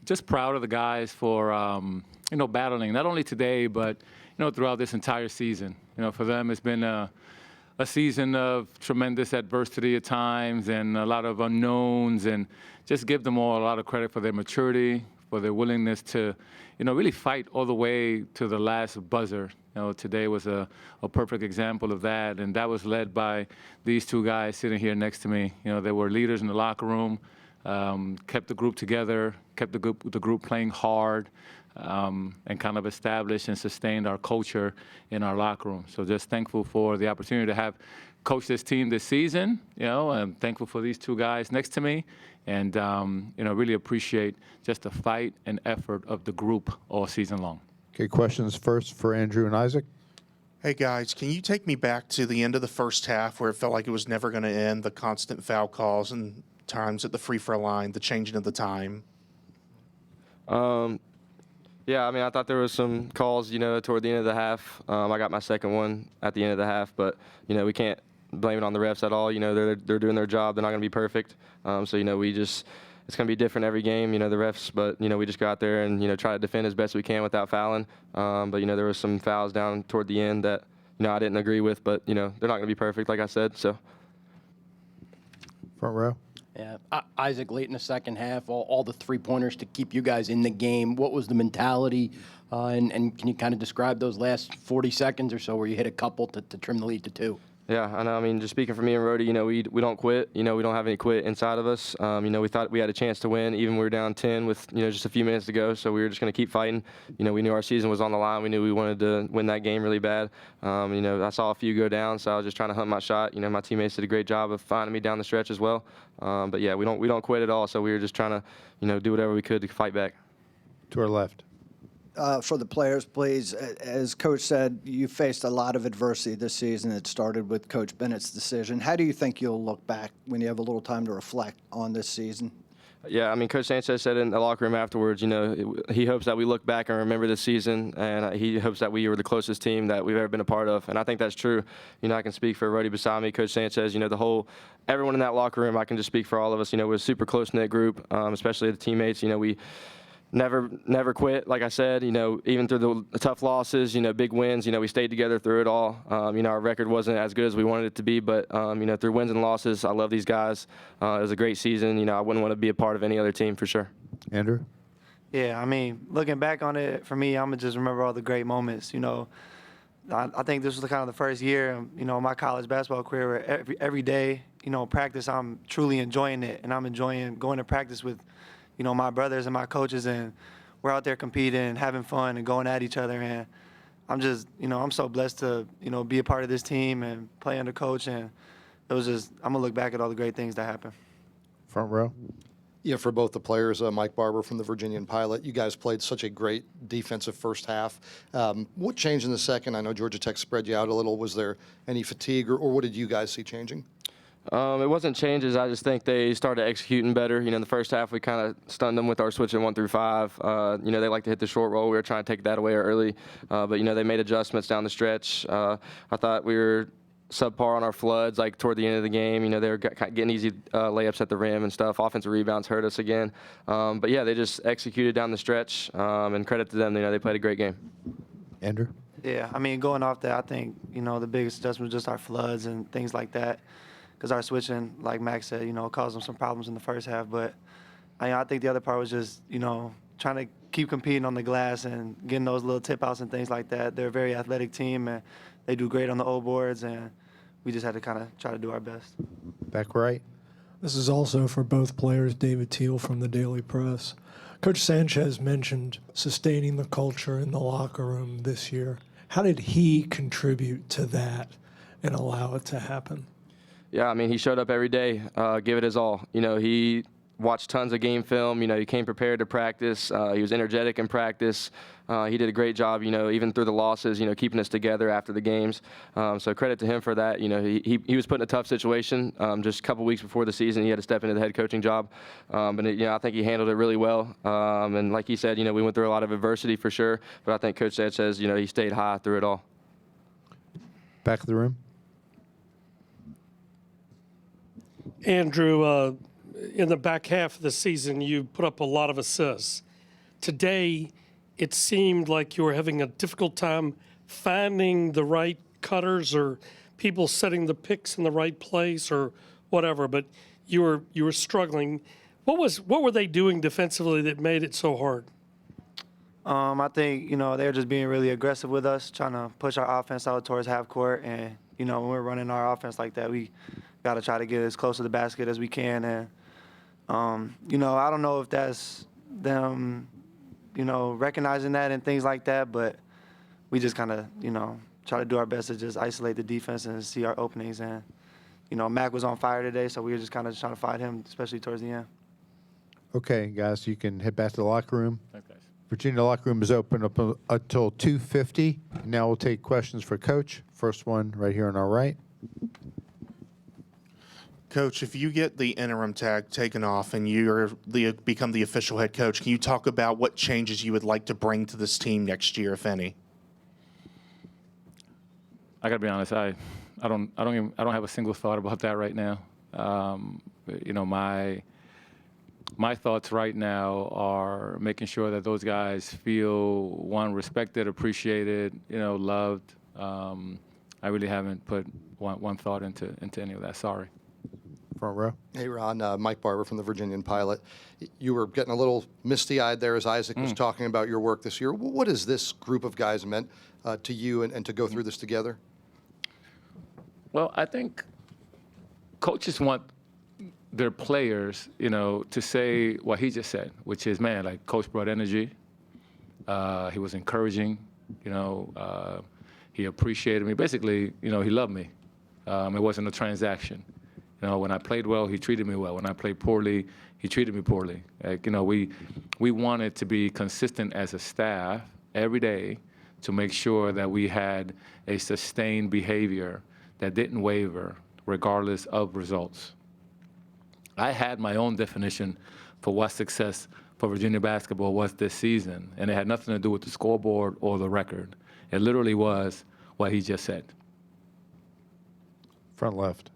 just proud of the guys for, battling, not only today, but, throughout this entire season. For them, it's been a season of tremendous adversity at times and a lot of unknowns, and just give them all a lot of credit for their maturity, for their willingness to, really fight all the way to the last buzzer. Today was a perfect example of that, and that was led by these two guys sitting here next to me. They were leaders in the locker room, kept the group together, kept the group playing hard, and kind of established and sustained our culture in our locker room. So just thankful for the opportunity to have coached this team this season, and thankful for these two guys next to me, and, really appreciate just the fight and effort of the group all season long. Okay, questions first for Andrew and Isaac. Hey, guys, can you take me back to the end of the first half where it felt like it was never going to end, the constant foul calls and times at the free-throw line, the changing of the time? Yeah, I thought there was some calls, toward the end of the half. I got my second one at the end of the half, but, we can't blame it on the refs at all. They're doing their job. They're not going to be perfect. It's going to be different every game, the refs, but, we just go out there and, try to defend as best we can without fouling. But, there was some fouls down toward the end that, I didn't agree with, but, they're not going to be perfect, like I said, so. Front row. Yeah, Isaac, late in the second half, all the three-pointers to keep you guys in the game. What was the mentality? And can you kind of describe those last 40 seconds or so where you hit a couple to trim the lead to 2? Yeah, I know. Just speaking for me and Rohde, we don't quit. We don't have any quit inside of us. We thought we had a chance to win, even when we were down 10 with, just a few minutes to go. So we were just going to keep fighting. We knew our season was on the line. We knew we wanted to win that game really bad. I saw a few go down, so I was just trying to hunt my shot. My teammates did a great job of finding me down the stretch as well. But yeah, we don't quit at all. So we were just trying to, do whatever we could to fight back. To our left. For the players, please. As Coach said, you faced a lot of adversity this season. It started with Coach Bennett's decision. How do you think you'll look back when you have a little time to reflect on this season? Yeah, Coach Sanchez said in the locker room afterwards, he hopes that we look back and remember this season, and he hopes that we were the closest team that we've ever been a part of. And I think that's true. I can speak for Rohde beside me, Coach Sanchez, everyone in that locker room, I can just speak for all of us. We're a super close-knit group, especially the teammates. We never quit, like I said, even through the tough losses, big wins, we stayed together through it all. Our record wasn't as good as we wanted it to be, but, through wins and losses, I love these guys. It was a great season. I wouldn't want to be a part of any other team for sure. Andrew? Yeah, looking back on it, for me, I'm going to just remember all the great moments. I think this was kind of the first year, my college basketball career where every day, practice, I'm truly enjoying it, and I'm enjoying going to practice with my brothers and my coaches, and we're out there competing and having fun and going at each other. And I'm just, I'm so blessed to, be a part of this team and play under coach. And it was just, I'm going to look back at all the great things that happened. Front row. Yeah, for both the players, Mike Barber from the Virginian Pilot, you guys played such a great defensive first half. What changed in the second? I know Georgia Tech spread you out a little. Was there any fatigue, or what did you guys see changing? It wasn't changes. I just think they started executing better. In the first half, we kind of stunned them with our switch at 1 through 5. They like to hit the short roll. We were trying to take that away early. But, they made adjustments down the stretch. I thought we were subpar on our floods, like toward the end of the game. They were getting easy layups at the rim and stuff. Offensive rebounds hurt us again. But, yeah, they just executed down the stretch. And credit to them. They played a great game. Andrew? Yeah, going off that, I think, the biggest adjustment was just our floods and things like that. Because our switching, like Max said, caused them some problems in the first half. But I think the other part was just, trying to keep competing on the glass and getting those little tip-outs and things like that. They're a very athletic team, and they do great on the O boards, and we just had to kind of try to do our best. Back right. This is also for both players. David Teal from the Daily Press. Coach Sanchez mentioned sustaining the culture in the locker room this year. How did he contribute to that and allow it to happen? Yeah, he showed up every day, give it his all. He watched tons of game film. He came prepared to practice. He was energetic in practice. He did a great job, even through the losses, keeping us together after the games. So credit to him for that. He was put in a tough situation just a couple weeks before the season. He had to step into the head coaching job. But, I think he handled it really well. And like he said, we went through a lot of adversity for sure. But I think Coach Sanchez, he stayed high through it all. Back of the room. Andrew, in the back half of the season, you put up a lot of assists. today it seemed like you were having a difficult time finding the right cutters or people setting the picks in the right place or whatever, but you were struggling. What were they doing defensively that made it so hard? I think, they were just being really aggressive with us, trying to push our offense out towards half court. And, when we're running our offense like that, we got to try to get as close to the basket as we can. And, I don't know if that's them, recognizing that and things like that, but we just kind of, try to do our best to just isolate the defense and see our openings. And, Mac was on fire today, so we were just kind of trying to fight him, especially towards the end. Okay, guys, you can head back to the locker room. Thanks, guys. Virginia locker room is open up until 2:50. Now we'll take questions for Coach. First one right here on our right. Coach, if you get the interim tag taken off and become the official head coach, can you talk about what changes you would like to bring to this team next year, if any? I gotta be honest. I don't have a single thought about that right now. My thoughts right now are making sure that those guys feel, one, respected, appreciated, loved. I really haven't put one thought into any of that. Sorry. Front row. Hey, Ron, Mike Barber from the Virginian Pilot. You were getting a little misty-eyed there as Isaac was talking about your work this year. What has this group of guys meant to you and to go through this together? Well, I think coaches want their players, to say what he just said, which is, man, like, Coach brought energy. He was encouraging. He appreciated me. Basically, he loved me. It wasn't a transaction. When I played well, he treated me well. When I played poorly, he treated me poorly. Like, we wanted to be consistent as a staff every day to make sure that we had a sustained behavior that didn't waver regardless of results. I had my own definition for what success for Virginia basketball was this season, and it had nothing to do with the scoreboard or the record. It literally was what he just said. Front left.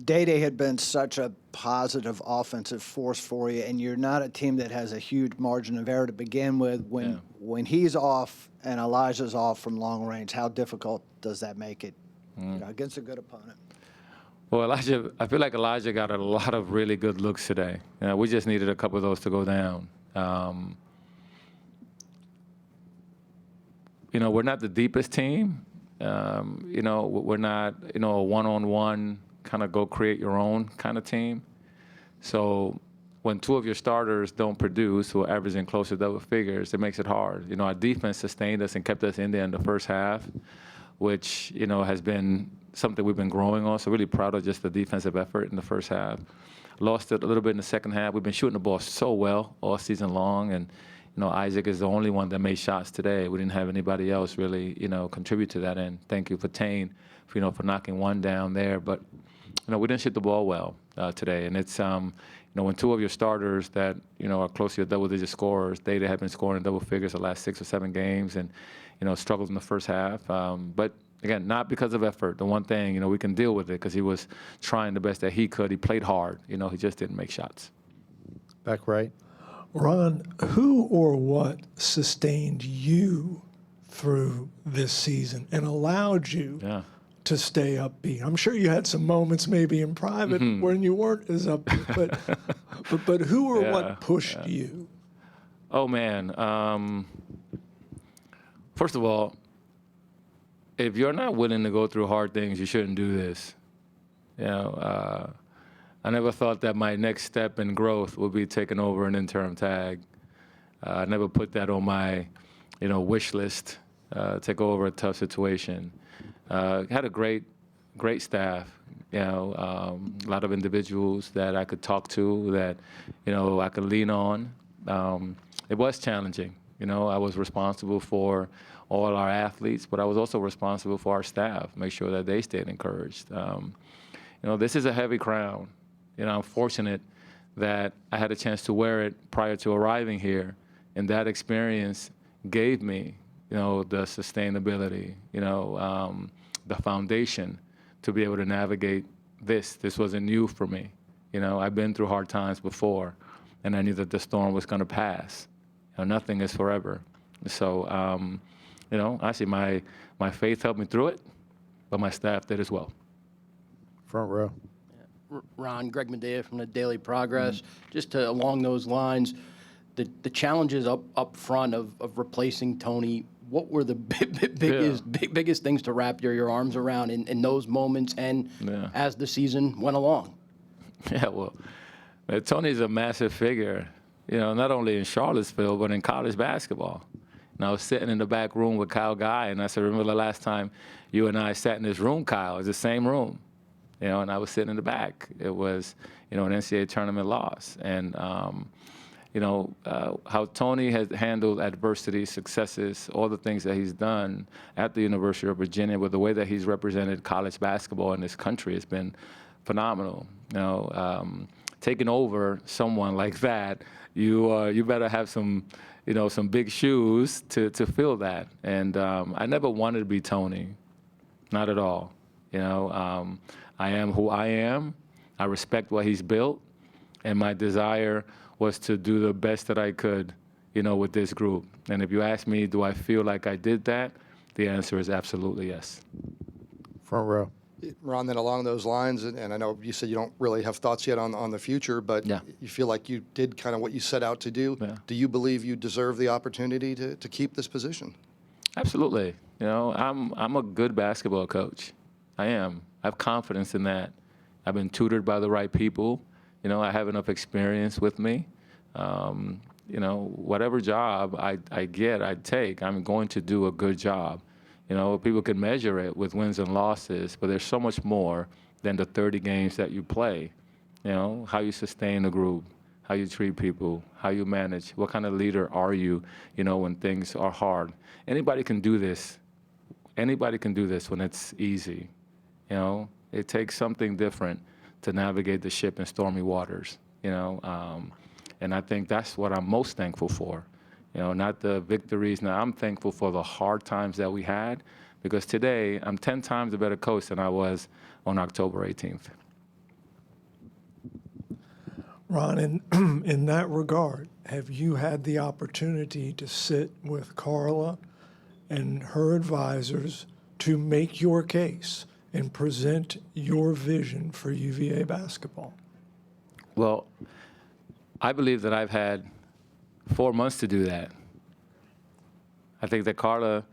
Day had been such a positive offensive force for you, and you're not a team that has a huge margin of error to begin with. When he's off and Elijah's off from long range, how difficult does that make it against a good opponent? Well, I feel like Elijah got a lot of really good looks today. We just needed a couple of those to go down. We're not the deepest team. We're not, a one-on-one kind of go create your own kind of team. So when two of your starters don't produce, who are averaging close to double figures, it makes it hard. Our defense sustained us and kept us in there in the first half, which, has been something we've been growing on. So really proud of just the defensive effort in the first half. Lost it a little bit in the second half. We've been shooting the ball so well all season long, and Isaac is the only one that made shots today. We didn't have anybody else really, contribute to that end. Thank you for Tane, for knocking one down there. But we didn't shoot the ball well today, and it's when two of your starters that are close to your double-digit scorers, they have been scoring double figures the last 6 or 7 games, and struggled in the first half. But again, not because of effort. The one thing, we can deal with it because he was trying the best that he could. He played hard. He just didn't make shots. Back right. Ron, who or what sustained you through this season and allowed you to stay upbeat? I'm sure you had some moments maybe in private when you weren't as upbeat, but who or what pushed you? Oh, man. First of all, if you're not willing to go through hard things, you shouldn't do this. I never thought that my next step in growth would be taking over an interim tag. I never put that on my, wish list. Take over a tough situation. Had a great staff. A lot of individuals that I could talk to, that I could lean on. It was challenging. I was responsible for all our athletes, but I was also responsible for our staff, make sure that they stayed encouraged. This is a heavy crown. I'm fortunate that I had a chance to wear it prior to arriving here, and that experience gave me, the sustainability, the foundation to be able to navigate this. This wasn't new for me. I've been through hard times before, and I knew that the storm was going to pass. Nothing is forever. So, honestly, my faith helped me through it, but my staff did as well. Front row. Ron, Greg Medea from the Daily Progress. Just along those lines, the challenges up front of replacing Tony. What were the biggest things to wrap your arms around in those moments and as the season went along? Yeah, well, Tony's a massive figure, not only in Charlottesville, but in college basketball. And I was sitting in the back room with Kyle Guy, and I said, remember the last time you and I sat in this room, Kyle? It's the same room, and I was sitting in the back. It was, an NCAA tournament loss. And, how Tony has handled adversity, successes, all the things that he's done at the University of Virginia with the way that he's represented college basketball in this country has been phenomenal. Taking over someone like that, you better have some big shoes to fill that. And I never wanted to be Tony, not at all. I am who I am. I respect what he's built, and my desire was to do the best that I could, with this group. And if you ask me, do I feel like I did that? The answer is absolutely yes. Front row. Ron, then along those lines, and I know you said you don't really have thoughts yet on the future, but you feel like you did kind of what you set out to do. Yeah. Do you believe you deserve the opportunity to keep this position? Absolutely. I'm a good basketball coach. I am. I have confidence in that. I've been tutored by the right people. I have enough experience with me. Whatever job I get, I take, I'm going to do a good job. People can measure it with wins and losses, but there's so much more than the 30 games that you play. How you sustain a group, how you treat people, how you manage, what kind of leader are you, when things are hard. Anybody can do this. Anybody can do this when it's easy. It takes something different to navigate the ship in stormy waters, and I think that's what I'm most thankful for. Not the victories. Now, I'm thankful for the hard times that we had, because today I'm 10 times a better coach than I was on October 18th. Ron, in that regard, have you had the opportunity to sit with Carla and her advisors to make your case and present your vision for UVA basketball? Well, I believe that I've had 4 months to do that. I think that Carla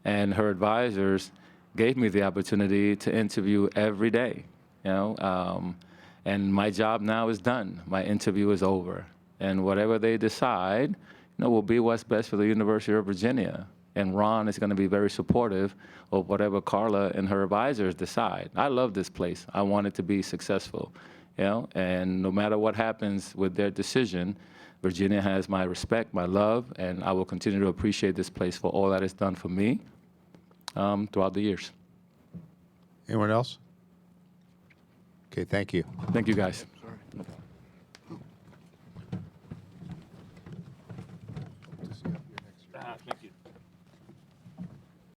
and her advisors gave me the opportunity to interview every day, and my job now is done. My interview is over, and whatever they decide, will be what's best for the University of Virginia. And Ron is going to be very supportive of whatever Carla and her advisors decide. I love this place. I want it to be successful, and no matter what happens with their decision, Virginia has my respect, my love, and I will continue to appreciate this place for all that it's done for me throughout the years. Anyone else? Okay, thank you. Thank you, guys.